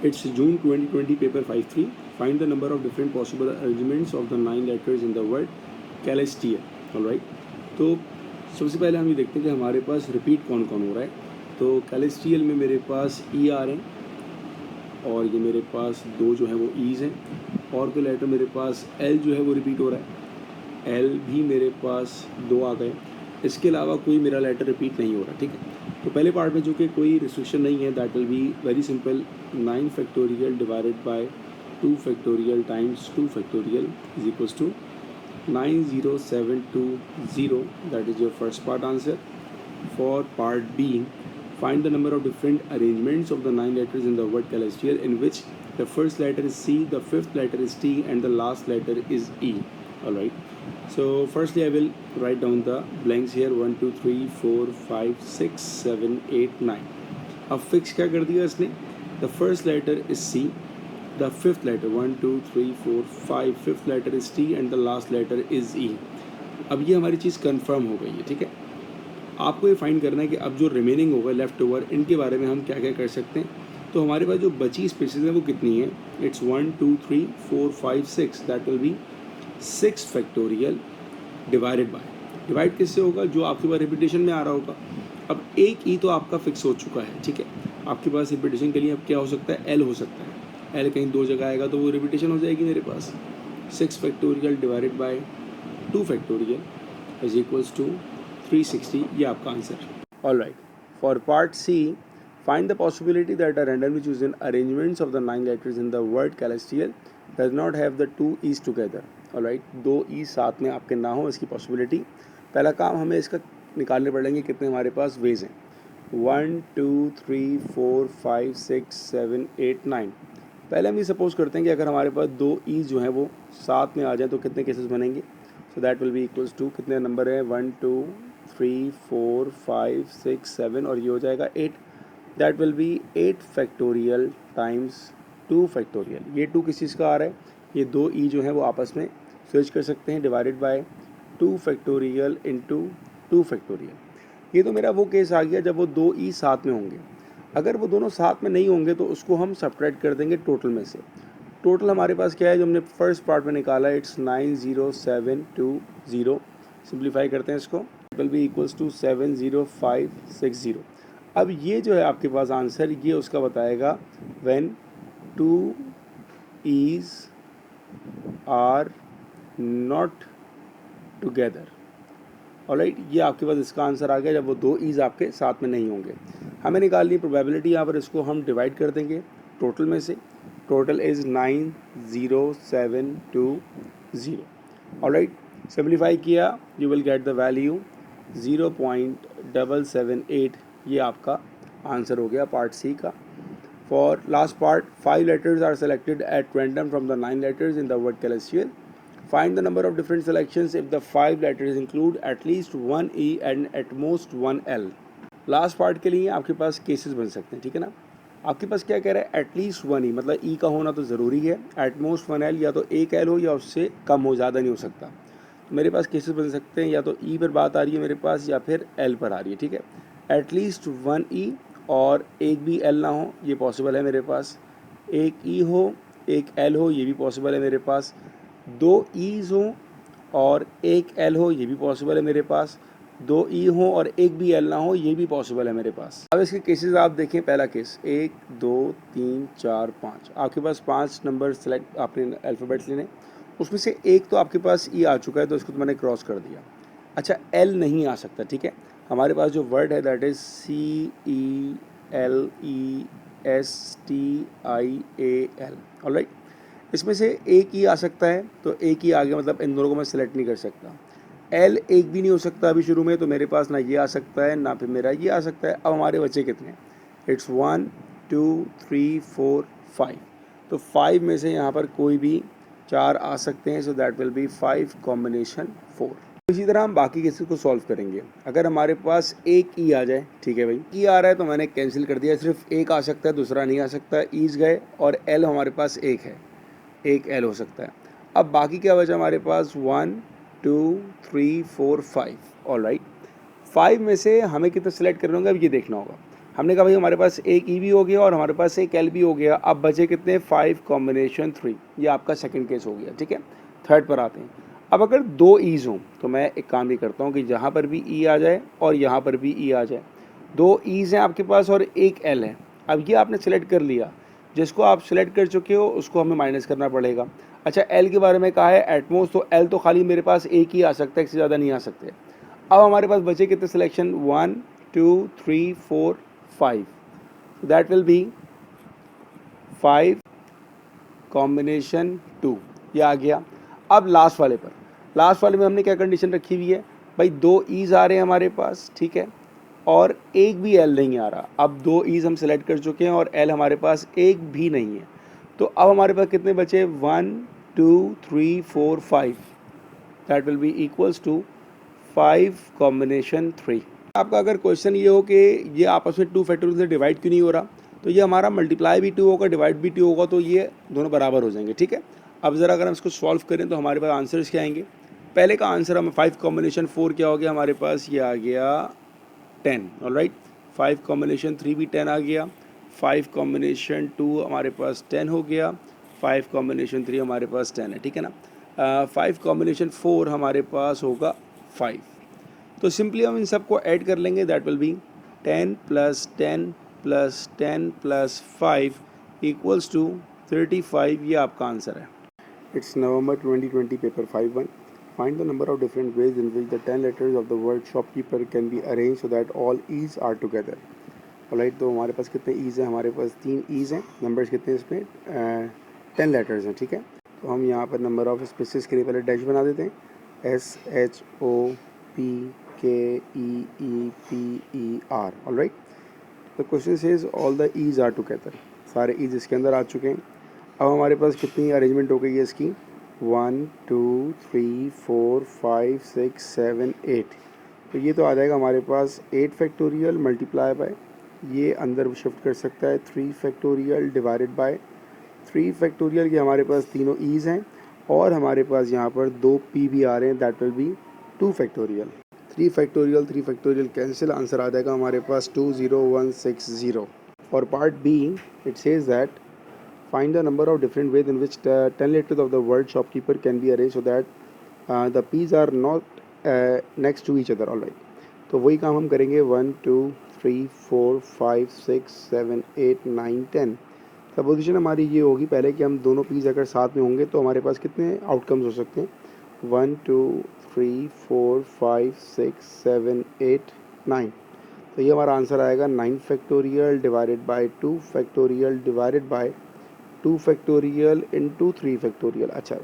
It's June 2020, paper 5-3. Find the number of different possible arrangements of the 9 letters in the word Celestial. Alright. तो सबसे पहले हम ये देखते हैं कि हमारे पास रिपीट कौन कौन हो रहा है। तो कैलेस्टियल में मेरे पास ई आ रहे हैं और ये मेरे पास दो जो है वो ईज हैं, और कोई लेटर मेरे पास एल जो है वो रिपीट हो रहा है, एल भी मेरे पास दो आ गए। इसके अलावा कोई मेरा लेटर रिपीट नहीं हो रहा, ठीक है। तो पहले पार्ट में जो कि कोई रिस्ट्रिक्शन नहीं है, that will be very simple, 9 factorial divided by 2 factorial times 2 factorial is equals to 90720. That is your first part answer. For part B, find the number of different arrangements of the 9 letters in the word celestial in which the first letter is C, the fifth letter is T, and the last letter is E. Alright. So firstly I will write down the blanks here, 1 2 3 4 5 6 7 8 9. अब fix क्या कर दिया इसने, the first letter is C, the fifth letter 1 2 3 4 5 fifth letter is T and the last letter is E. अब ये हमारी चीज़ confirm हो गई है, ठीक है। आपको ये फाइंड करना है कि अब जो रिमेनिंग होगा लेफ्ट ओवर, इनके बारे में हम क्या क्या कर सकते हैं। तो हमारे पास जो बची स्पेसेस हैं वो कितनी है, it's 1 2 3 4 5 6, that will B 6 factorial divided bye, divide किससे होगा, जो आपके पास रिपीटेशन में आ रहा होगा। अब एक ई तो आपका फिक्स हो चुका है, ठीक है। आपके पास रिपीटेशन के लिए अब क्या हो सकता है, एल हो सकता है। एल कहीं दो जगह आएगा तो वो रिपीटेशन हो जाएगी मेरे पास। 6 factorial divided by 2 factorial is equals to 360, ये आपका answer. Alright, for part C, find the possibility that a randomly chosen arrangements of the 9 letters in the word celestial does not have the 2 E's together. Alright, 2 E साथ में आपके ना हो, इसकी possibility. पहला काम हमें इसका निकालने पड़ेंगे, कितने हमारे पास वेज हैं, 1 2 3 4 5 6 7 8 9। पहले हम ये सपोज करते हैं कि अगर हमारे पास 2 ई जो हैं वो साथ में आ जाएं तो कितने केसेस बनेंगे। So that will be equals to, कितने नंबर है, 1 2 3 4 5 6 7 और ये हो जाएगा 8। That will B 8 factorial times 2 factorial. ये 2 किस चीज़ का आ रहा है, ये 2 ई जो हैं वो आपस में स्विच कर सकते हैं, divided by 2 factorial into 2 factorial. ये तो मेरा वो केस आ गया जब वो 2 ई साथ में होंगे। अगर वो दोनों साथ में नहीं होंगे तो उसको हम सब्ट्रैक्ट कर देंगे टोटल में से। टोटल हमारे पास क्या है जो हमने फर्स्ट पार्ट में निकाला है, इट्स 90720। सिंप्लीफाई करते हैं इसको, विल बी इक्वल्स टू 70560। अब ये जो है आपके पास आंसर, ये उसका बताएगा when 2 E's are not together. Alright, ये आपके पास इसका आंसर आ गया जब वो 2 ईज आपके साथ में नहीं होंगे। हमें निकालनी प्रोबेबिलिटी, यहाँ पर इसको हम डिवाइड कर देंगे टोटल में से। Total is 90720। ऑलराइट, सिंप्लीफाई किया, you will get the value 0.778। ये आपका आंसर हो गया पार्ट सी का। For last part, 5 letters are selected at random from the 9 letters in the word celestial. Find the number of different selections if the 5 letters include at least 1 E and at most 1 L. Last part के लिए आपके पास cases बन सकते हैं, ठीक है ना। आपके पास क्या कह रहा है, एटलीस्ट 1 E, मतलब ई का होना तो ज़रूरी है। एट मोस्ट 1 L, या तो एक एल हो या उससे कम हो, ज़्यादा नहीं हो सकता। तो मेरे पास केसेस बन सकते हैं, या तो ई पर बात आ रही है मेरे पास या फिर एल पर आ रही है, ठीक है। एटलीस्ट 1 E और एक भी एल ना हो, ये पॉसिबल है मेरे पास। एक ई हो, एक एल हो, ये भी पॉसिबल है मेरे पास। 2 ईज हो और एक एल हो, ये भी पॉसिबल है मेरे पास। 2 ई हो और एक भी एल ना हो, ये भी पॉसिबल है मेरे पास। अब इसके केसेस आप देखें, पहला केस 1 2 3 4 5, आपके पास 5 नंबर सेलेक्ट आपने अल्फ़ाबेट्स लेने, उसमें से एक तो आपके पास ई आ चुका है तो इसको तो मैंने क्रॉस कर दिया। अच्छा, एल नहीं आ सकता, ठीक है। हमारे पास जो वर्ड है दैट इज़ CELESTIAL। ऑलराइट, इसमें से एक ही आ सकता है, तो एक ही आ गया, मतलब इन दोनों को मैं सिलेक्ट नहीं कर सकता। एल एक भी नहीं हो सकता अभी शुरू में, तो मेरे पास ना ये आ सकता है ना फिर मेरा ये आ सकता है। अब हमारे बच्चे कितने हैं, इट्स 1 2 3 4 5। तो 5 में से यहाँ पर कोई भी 4 आ सकते हैं, सो दैट विल बी 5 कॉम्बिनेशन 4। इसी तरह हम बाकी केसेस को सॉल्व करेंगे। अगर हमारे पास एक ई आ जाए, ठीक है भाई, ई आ रहा है तो मैंने कैंसिल कर दिया, सिर्फ एक आ सकता है, दूसरा नहीं आ सकता। ईज गए और एल हमारे पास एक है, एक एल हो सकता है। अब बाकी क्या बचा हमारे पास, 1 2 3 4 5। ऑलराइट, 5 में से हमें कितना सेलेक्ट करना होगा, अब ये देखना होगा। हमने कहा भाई हमारे पास एक ई भी हो गया और हमारे पास एक एल भी हो गया। अब बचे कितने 5 कॉम्बिनेशन 3, ये आपका सेकंड केस हो गया। ठीक है, थर्ड पर आते हैं। अब अगर दो ईज हों तो मैं एक काम ही करता हूँ कि जहाँ पर भी ई आ जाए और यहाँ पर भी ई आ जाए। दो ईज हैं आपके पास और एक एल है। अब ये आपने सेलेक्ट कर लिया, जिसको आप सेलेक्ट कर चुके हो उसको हमें माइनस करना पड़ेगा। अच्छा, एल के बारे में कहा है एटमोस, तो एल तो खाली मेरे पास एक ही आ सकता है, इससे ज़्यादा नहीं आ सकते। अब हमारे पास बचे कितने selection, 1 2 3 4 5, that will B 5 combination 2, ये आ गया। अब लास्ट वाले पर, लास्ट वाले में हमने क्या कंडीशन रखी हुई है भाई, दो ईज आ रहे हैं हमारे पास, ठीक है, और एक भी एल नहीं आ रहा। अब दो ईज हम सेलेक्ट कर चुके हैं और एल हमारे पास एक भी नहीं है। तो अब हमारे पास कितने बचे, 1 2 3 4 5, that will be equals to 5 combination 3। आपका अगर क्वेश्चन ये हो कि ये आपस में 2 फैक्टोरियल से डिवाइड क्यों नहीं हो रहा, तो ये हमारा मल्टीप्लाई भी 2 होगा, डिवाइड भी 2 होगा, तो ये दोनों बराबर हो जाएंगे। ठीक है, अब ज़रा अगर हम इसको सॉल्व करें तो हमारे पास आंसर्स क्या आएंगे। पहले का आंसर हमें 5 कॉम्बिनेशन 4 क्या हो गया हमारे पास, ये आ गया 10। ऑलराइट, 5 कॉम्बिनेशन 3 भी 10 आ गया, 5 कॉम्बिनेशन 2 हमारे पास 10 हो गया, 5 कॉम्बिनेशन 3 हमारे पास 10 है। ठीक है ना, 5 कॉम्बिनेशन 4 हमारे पास होगा 5। तो सिंपली हम इन सबको ऐड कर लेंगे, that will be 10 plus 10 plus 10 plus 5 equals to 35, ये आपका आंसर है। It's November 2020 paper 5-1। Find the number of different ways in which the 10 letters of the word shopkeeper can be arranged so that all E's are together. Alright, तो हमारे पास कितने E's हैं, हमारे पास 3 E's हैं। Numbers कितने हैं इसमें, 10 लेटर्स हैं। ठीक है, तो हम यहाँ पर नंबर ऑफ स्पेसिस के लिए पहले डैश बना देते हैं, SHOPKEEPER। Alright, the question says all the E's are together, सारे E's इसके अंदर आ चुके हैं। अब हमारे पास कितनी अरेंजमेंट हो गई है इसकी, 1 2 3 4 5 6 7 8। तो ये तो आ जाएगा हमारे पास 8 फैक्टोरियल मल्टीप्लाई बाय, ये अंदर शिफ्ट कर सकता है 3 फैक्टोरियल डिवाइडेड बाय 3 फैक्टोरियल। ये हमारे पास तीनों ईज हैं और हमारे पास यहाँ पर 2 पी भी आ रहे हैं, that will be 2 factorial. 3 factorial cancel, answer आ जाएगा हमारे पास 20160। और part B it says that find the number of different ways in which the 10 letters of the word shopkeeper can be arranged so that the P's are not next to each other. All right, तो वही काम हम करेंगे 1 2 3 4 5 6 7 8 9 10। Supposition हमारी ये होगी पहले कि हम दोनों P's अगर साथ में होंगे तो हमारे पास कितने आउटकम्स हो सकते हैं, 1 2 3 4 5 6 7 8 9। तो ये हमारा आंसर आएगा 9 factorial divided by 2 factorial divided by 2 factorial into 3 factorial. अच्छा,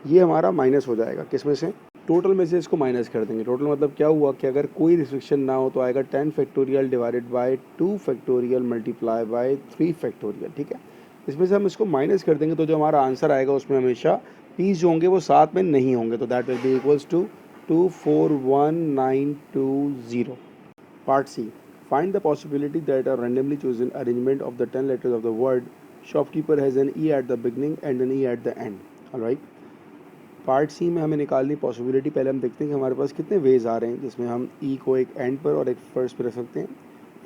ये हमारा माइनस हो जाएगा किस में से, टोटल में से इसको माइनस कर देंगे। टोटल मतलब क्या हुआ कि अगर कोई रिस्ट्रिक्शन ना हो तो आएगा 10 factorial divided by 2 factorial multiply by 3 factorial. ठीक है, इसमें से हम इसको माइनस कर देंगे तो जो हमारा आंसर आएगा उसमें हमेशा पीस जो होंगे वो साथ में नहीं होंगे, तो that will be equals to 241,920। Part C, find the possibility that are randomly chosen arrangement of the 10 letters of the word shopkeeper has an E at the beginning and an E at the end. Alright, part C में हमें निकालनी possibility. पहले हम देखते हैं कि हमारे पास कितने वेज आ रहे हैं जिसमें हम ई को एक एंड पर और एक फर्स्ट पर रख सकते हैं।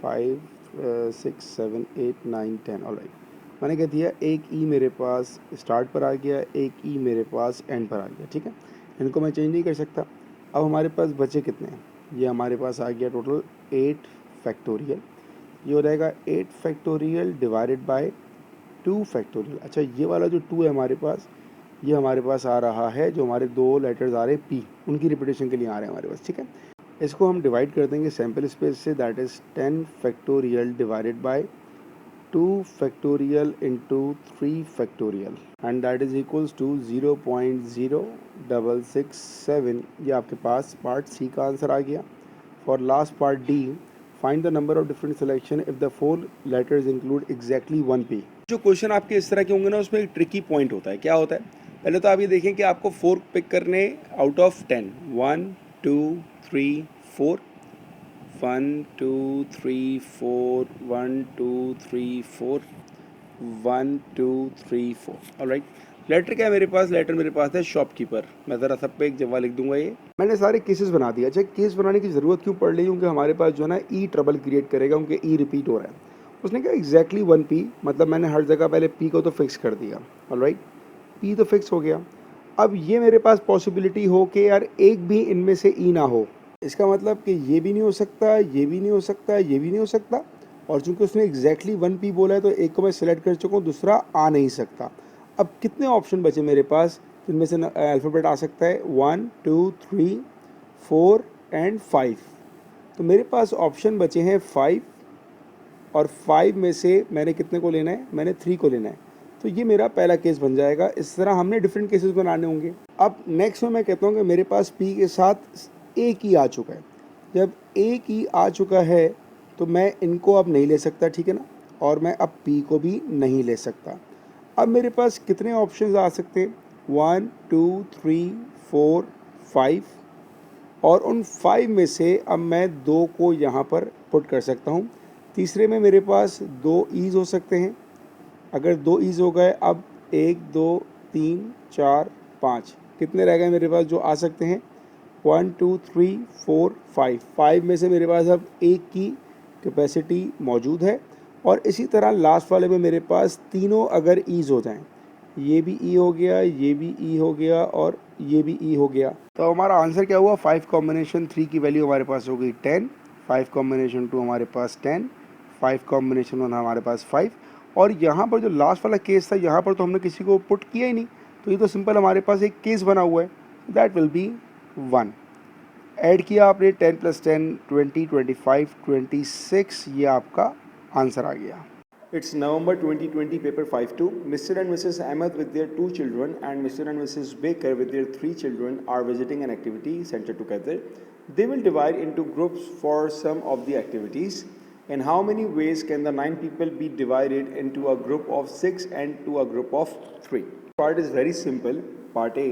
5 6 7 8 9 10। ऑलराइट, मैंने कह दिया एक ई मेरे पास स्टार्ट पर आ गया, एक ई मेरे पास एंड पर आ गया। ठीक है, इनको मैं चेंज नहीं कर सकता। अब हमारे पास बचे कितने हैं, ये हमारे पास आ गया टोटल 8 फैक्टोरियल। ये हो जाएगा 8 फैक्टोरियल डिवाइडेड बाय 2 फैक्टोरियल। अच्छा, ये वाला जो 2 है हमारे पास, ये हमारे पास आ रहा है जो हमारे दो लेटर्स आ रहे हैं पी, उनकी रिपीटेशन के लिए आ रहे हैं हमारे पास। ठीक है, इसको हम डिवाइड कर देंगे सैम्पल स्पेस से, that is 10 factorial divided by 2 factorial into 3 factorial and that is equals to 0.0667। ये आपके पास पार्ट सी का आंसर आ गया। For last part D, find the number of different selection if the 4 letters include exactly 1 P. जो question आपके इस तरह के होंगे ना, उसमें एक ट्रिकी पॉइंट होता है। क्या होता है, पहले तो आप ये देखें कि आपको 4 पिक करने आउट ऑफ 10, 1 2 3 4, 1 2 3 4, 1 2 3 4, 1 2 3 4। ऑलराइट, लेटर क्या है मेरे पास, लेटर मेरे पास है शॉपकीपर। मैं ज़रा सब पे एक जगह लिख दूंगा। ये मैंने सारे केसेस बना दिया। अच्छा, केस बनाने की ज़रूरत क्यों पड़ रही है, क्योंकि हमारे पास जो है ना ई ट्रबल क्रिएट करेगा, क्योंकि ई रिपीट हो रहा है। उसने कहा एग्जैक्टली 1p, मतलब मैंने हर जगह पहले p को तो फिक्स कर दिया। ऑलराइट, p तो फिक्स हो गया। अब ये मेरे पास पॉसिबिलिटी हो कि यार एक भी इनमें से ई ना हो, इसका मतलब कि ये भी नहीं हो सकता, ये भी नहीं हो सकता, ये भी नहीं हो सकता। और चूंकि उसने एग्जैक्टली 1p बोला है तो एक को मैं सिलेक्ट कर चुका हूँ, दूसरा आ नहीं सकता। अब कितने ऑप्शन बचे मेरे पास जिनमें से अल्फ़ाबेट आ सकता है, 1 2 3 4 एंड 5। तो मेरे पास ऑप्शन बचे हैं 5, और 5 में से मैंने कितने को लेना है, मैंने 3 को लेना है। तो ये मेरा पहला केस बन जाएगा। इस तरह हमने डिफरेंट केसेस बनाने होंगे। अब नेक्स्ट में मैं कहता हूँ कि मेरे पास p के साथ एक ही आ चुका है। जब एक ही आ चुका है तो मैं इनको अब नहीं ले सकता, ठीक है ना, और मैं अब p को भी नहीं ले सकता। अब मेरे पास कितने ऑप्शंस आ सकते हैं, 1 2 3 4 5, और उन 5 में से अब मैं 2 को यहाँ पर पुट कर सकता हूँ। तीसरे में मेरे पास 2 ईज़ हो सकते हैं। अगर 2 ईज़ हो गए, अब 1 2 3 4 5 कितने रह गए मेरे पास जो आ सकते हैं, 1 2 3 4 5। 5 में से मेरे पास अब एक की कैपेसिटी मौजूद है। और इसी तरह लास्ट वाले में मेरे पास तीनों अगर ईज़ हो जाएं, ये भी ई हो गया, ये भी ई हो गया, और ये भी ई हो गया, तो हमारा आंसर क्या हुआ, 5 कॉम्बिनेशन 3 की वैल्यू हमारे पास हो गई 10, 5 कॉम्बिनेशन 2 हमारे पास 10, 5 कॉम्बिनेशन 1 हमारे पास 5। और यहाँ पर जो लास्ट वाला केस था, यहाँ पर तो हमने किसी को पुट किया ही नहीं, तो ये तो सिंपल हमारे पास एक केस बना हुआ है, दैट विल बी 1। ऐड किया आपने 10 + 10 20 25 26, ये आपका आंसर आ गया। It's November 2020, paper 5-2. Mr. and Mrs. Ahmed with their 2 children and Mr. and Mrs. Baker with their 3 children are visiting an activity center together. They will divide into groups for some of the activities. In how many ways can the 9 people be divided into a group of 6 and to a group of 3? Part is very simple. Part A,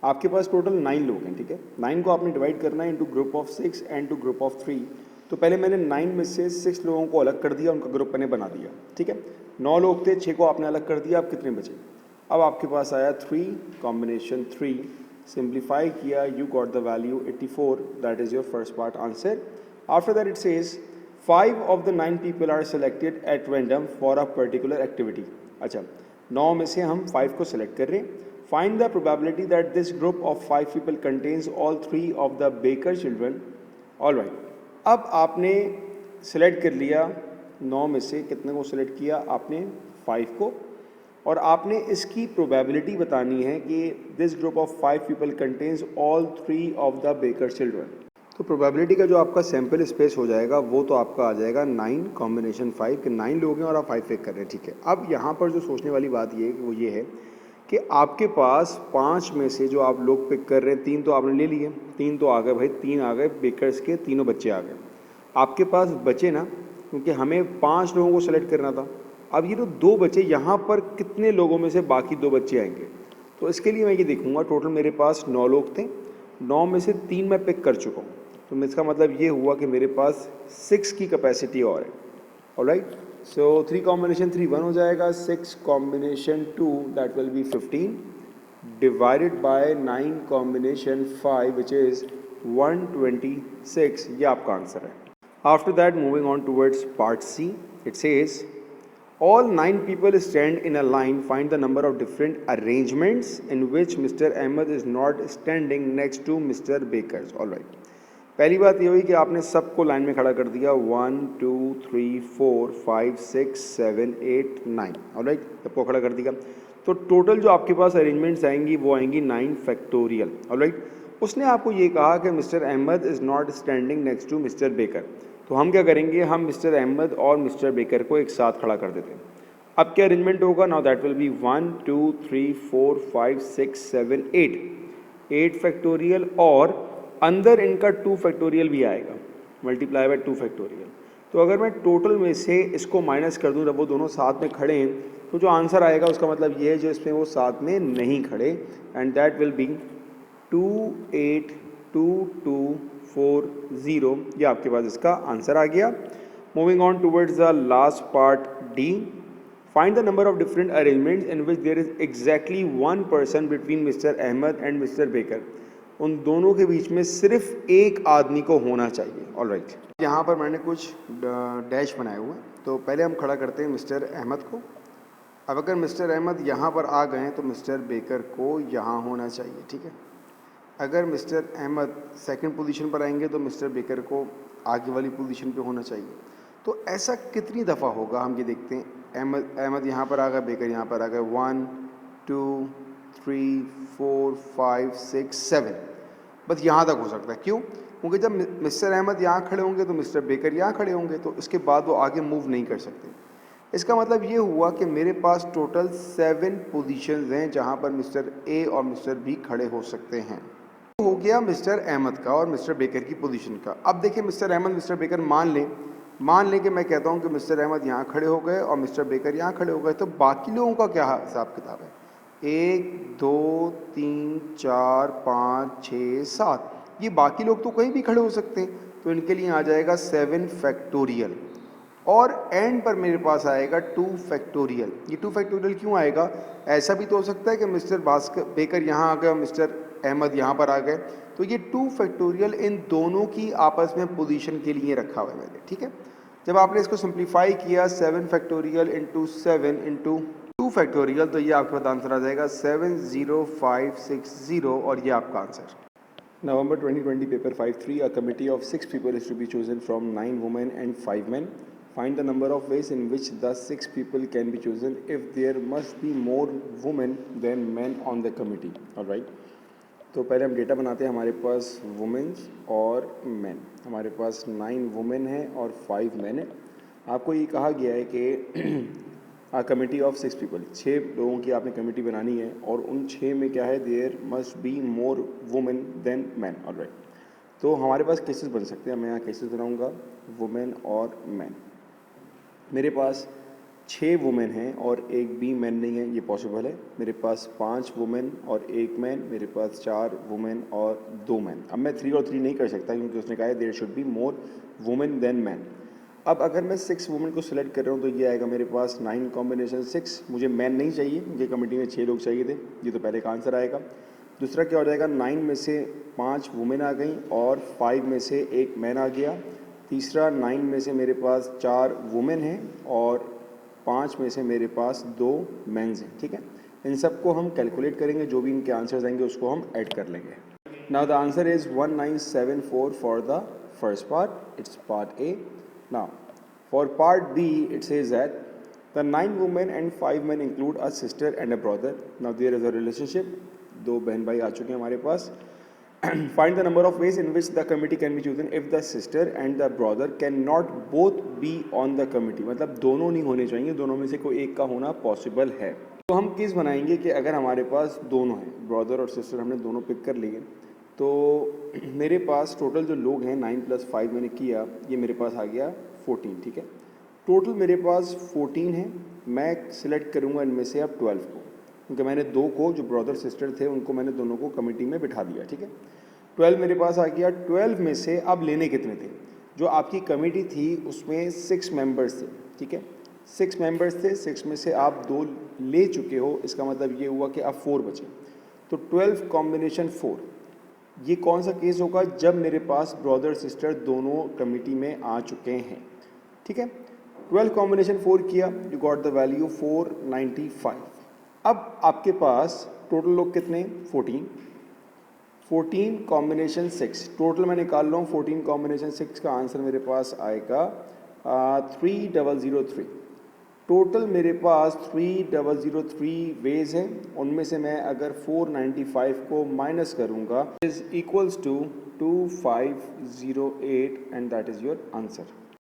आपके पास total 9 लोग हैं, ठीक है। 9 को आपने divide करना है into group of 6 and to group of 3। तो पहले मैंने 9 में से 6 लोगों को अलग कर दिया, उनका ग्रुप मैंने बना दिया, ठीक है। 9 लोग थे, 6 को आपने अलग कर दिया, अब कितने बचे, अब आपके पास आया 3 कॉम्बिनेशन 3, सिंप्लीफाई किया, you got the value 84, that is your first part answer. After that it says 5 of the 9 people are selected at random for a particular activity। अच्छा, 9 में से हम 5 को सेलेक्ट कर रहे हैं। Find the probability that this group of 5 people contains all 3 of the Baker children। All right, अब आपने सेलेक्ट कर लिया 9 में से कितने को सेलेक्ट किया आपने, 5 को, और आपने इसकी प्रोबेबिलिटी बतानी है कि this group of 5 people contains all 3 of the baker children. तो प्रोबेबिलिटी का जो आपका सैम्पल स्पेस हो जाएगा वो तो आपका आ जाएगा 9 कॉम्बिनेशन 5 के 9 लोग हैं और आप 5 पिक कर रहे हैं, ठीक है। अब यहाँ पर जो सोचने वाली बात ये वो ये है कि आपके पास 5 में से जो आप लोग पिक कर रहे हैं, 3 तो आपने ले लिए, 3 तो आ गए भाई, 3 आ गए बेकर्स के, तीनों बच्चे आ गए। आपके पास बचे ना, क्योंकि हमें 5 लोगों को सेलेक्ट करना था। अब ये तो 2 बचे, यहाँ पर कितने लोगों में से बाकी 2 बच्चे आएंगे, तो इसके लिए मैं ये देखूँगा टोटल मेरे पास 9 लोग थे, 9 में से 3 मैं पिक कर चुका हूँ, तो इसका मतलब ये हुआ कि मेरे पास 6 की कैपेसिटी और है। ऑलराइट, सो 3 कॉम्बिनेशन 3 1 हो जाएगा, 6 combination 2 that will be 15 divided by 9 combination 5 which is 126, ये आपका आंसर है। After that moving on towards part C, it says all 9 people stand in a line, find the number of different arrangements in which Mr. Ahmed is not standing next to Mr. Baker's। all right, पहली बात ये हुई कि आपने सबको line में खड़ा कर दिया, 1 2 3 4 5 6 7 8 9, ऑलराइट, सबको खड़ा कर दिया। तो टोटल जो आपके पास अरेंजमेंट्स आएंगी वो आएंगी 9 फैक्टोरियल। ऑलराइट, उसने आपको ये कहा कि Mister Ahmed is not standing next to Mister Baker, तो हम क्या करेंगे, हम मिस्टर अहमद और मिस्टर बेकर को एक साथ खड़ा कर देते हैं। अब क्या अरेंजमेंट होगा, now that will B 1 2 3 4 5 6 7 8 factorial, और अंदर इनका 2 फैक्टोरियल भी आएगा, मल्टीप्लाई बाय 2 फैक्टोरियल। तो अगर मैं टोटल में से इसको माइनस कर दूँ, जब वो दोनों साथ में खड़े हैं, तो जो आंसर आएगा उसका मतलब ये है जो इसमें वो साथ में नहीं खड़े, एंड दैट विल बी 2 8 2 2 4 0, ये आपके पास इसका आंसर आ गया। Moving on towards the last part D, Find the number of different arrangements in which there is exactly one person between Mr. Ahmed and Mr. Baker. उन दोनों के बीच में सिर्फ एक आदमी को होना चाहिए. ऑल राइट, यहाँ पर मैंने कुछ डैश बनाए हुए हैं. तो पहले हम खड़ा करते हैं मिस्टर अहमद को. अब अगर मिस्टर अहमद यहाँ पर आ गए तो मिस्टर बेकर को यहाँ होना चाहिए. ठीक है. अगर मिस्टर अहमद सेकंड पोजीशन पर आएंगे तो मिस्टर बेकर को आगे वाली पोजीशन पे होना चाहिए. तो ऐसा कितनी दफ़ा होगा हम ये देखते हैं. अहमद यहाँ पर आ गए, बेकर यहाँ पर आ गए. 1 2 3 4 5 6 7, बस यहाँ तक हो सकता है. क्यों? क्योंकि जब मिस्टर अहमद यहाँ खड़े होंगे तो मिस्टर बेकर यहाँ खड़े होंगे, तो इसके बाद वो आगे मूव नहीं कर सकते. इसका मतलब ये हुआ कि मेरे पास टोटल 7 पोजीशंस हैं जहाँ पर मिस्टर ए और मिस्टर बी खड़े हो सकते हैं. हो गया मिस्टर अहमद का और मिस्टर बेकर की पोजीशन का. अब देखिए मिस्टर अहमद मिस्टर बेकर मान लें कि मैं कहता हूँ कि मिस्टर अहमद यहाँ खड़े हो गए और मिस्टर बेकर यहाँ खड़े हो गए, तो बाकी लोगों का क्या हिसाब किताब है. 1 2 3 4 5 6 7, ये बाकी लोग तो कहीं भी खड़े हो सकते हैं, तो इनके लिए आ जाएगा 7 फैक्टोरियल. और एंड पर मेरे पास आएगा 2 फैक्टोरियल. ये 2 फैक्टोरियल क्यों आएगा? ऐसा भी तो हो सकता है कि मिस्टर बेकर यहाँ आ गए और मिस्टर अहमद यहाँ पर आ गए, तो ये 2 फैक्टोरियल इन दोनों की आपस में पोजीशन के लिए रखा हुआ है मैंने. ठीक है. जब आपने इसको सिंप्लीफाई किया 7 फैक्टोरियल इंटू 7 इंटू 2 फैक्टोरियल, तो ये आपके पास आंसर आ जाएगा 70560, और ये आपका answer. November 2020 paper 5-3, a committee of 6 people is to be chosen from 9 women and 5 men. Find the number of ways in which the 6 people can be chosen if there must be more women than men on the committee. All right. तो पहले हम data बनाते हैं. हमारे पास women's और man, हमारे पास 9 women हैं और 5 मैन हैं. आपको ये कहा गया है कि आ कमेटी ऑफ 6 पीपल, 6 लोगों की आपने कमेटी बनानी है, और उन 6 में क्या है, there must be more women than man. All right. तो हमारे पास केसेस बन सकते हैं. मैं यहाँ केसेस बनाऊँगा, वुमेन और मैन. मेरे पास 6 वुमेन हैं और 1 भी मैन नहीं है, ये पॉसिबल है. मेरे पास 5 वुमेन और 1 मैन, मेरे पास 4 वुमेन और 2 मैन. अब मैं 3 और 3 नहीं कर सकता क्योंकि उसने कहा है there should be more women than man. अब अगर मैं 6 वुमेन को सिलेक्ट कर रहा हूँ तो ये आएगा मेरे पास 9 कॉम्बिनेशन 6. मुझे मैन नहीं चाहिए, मुझे कमेटी में 6 लोग चाहिए थे. ये तो पहले का आंसर आएगा. दूसरा क्या हो जाएगा, 9 में से 5 वुमेन आ गई और 5 में से 1 मैन आ गया. तीसरा 9 में से मेरे पास 4 वुमेन हैं और 5 में से मेरे पास 2 मेंस हैं. ठीक है. इन सबको हम कैलकुलेट करेंगे, जो भी इनके आंसर्स आएंगे उसको हम ऐड कर लेंगे. Now the answer is 1974 for the first part. It's part A. Now for part B it says that the 9 women and 5 men include a sister and a brother. Now there is a relationship. 2 बहन भाई आ चुके हैं हमारे पास. Find the number of ways in which the committee can be chosen if the sister and the brother cannot both be on the committee. मतलब दोनों नहीं होने चाहिए, दोनों में से कोई एक का होना पॉसिबल है. तो हम केस बनाएंगे कि अगर हमारे पास दोनों हैं, ब्रदर और सिस्टर, हमने दोनों पिक कर लिए, तो मेरे पास टोटल जो लोग हैं 9 + 5 मैंने किया, ये मेरे पास आ गया 14. ठीक है. टोटल मेरे पास 14 है. मैं सिलेक्ट करूँगा इनमें से अब 12 को, क्योंकि मैंने 2 को, जो ब्रदर सिस्टर थे, उनको मैंने दोनों को कमेटी में बिठा दिया. ठीक है. 12 मेरे पास आ गया. 12 में से अब लेने कितने थे? जो आपकी कमेटी थी उसमें 6 मेंबर्स थे. ठीक है. 6 मेंबर्स थे, 6 में से आप 2 ले चुके हो. इसका मतलब ये हुआ कि अब 4 बचे. तो 12 कॉम्बिनेशन 4, ये कौन सा केस होगा? जब मेरे पास ब्रदर सिस्टर दोनों कमेटी में आ चुके हैं. ठीक है. 12 कॉम्बिनेशन 4 किया, यू गॉट द वैल्यू 495. अब आपके पास टोटल लोग कितने? 14. 14 कॉम्बिनेशन 6, टोटल मैं निकाल रहा हूँ. 14 कॉम्बिनेशन 6 का आंसर मेरे पास आएगा 3003. टोटल मेरे पास 3003 वेज है. उनमें से मैं अगर 495 को माइनस करूँगा is equals to 2508 and that is your answer.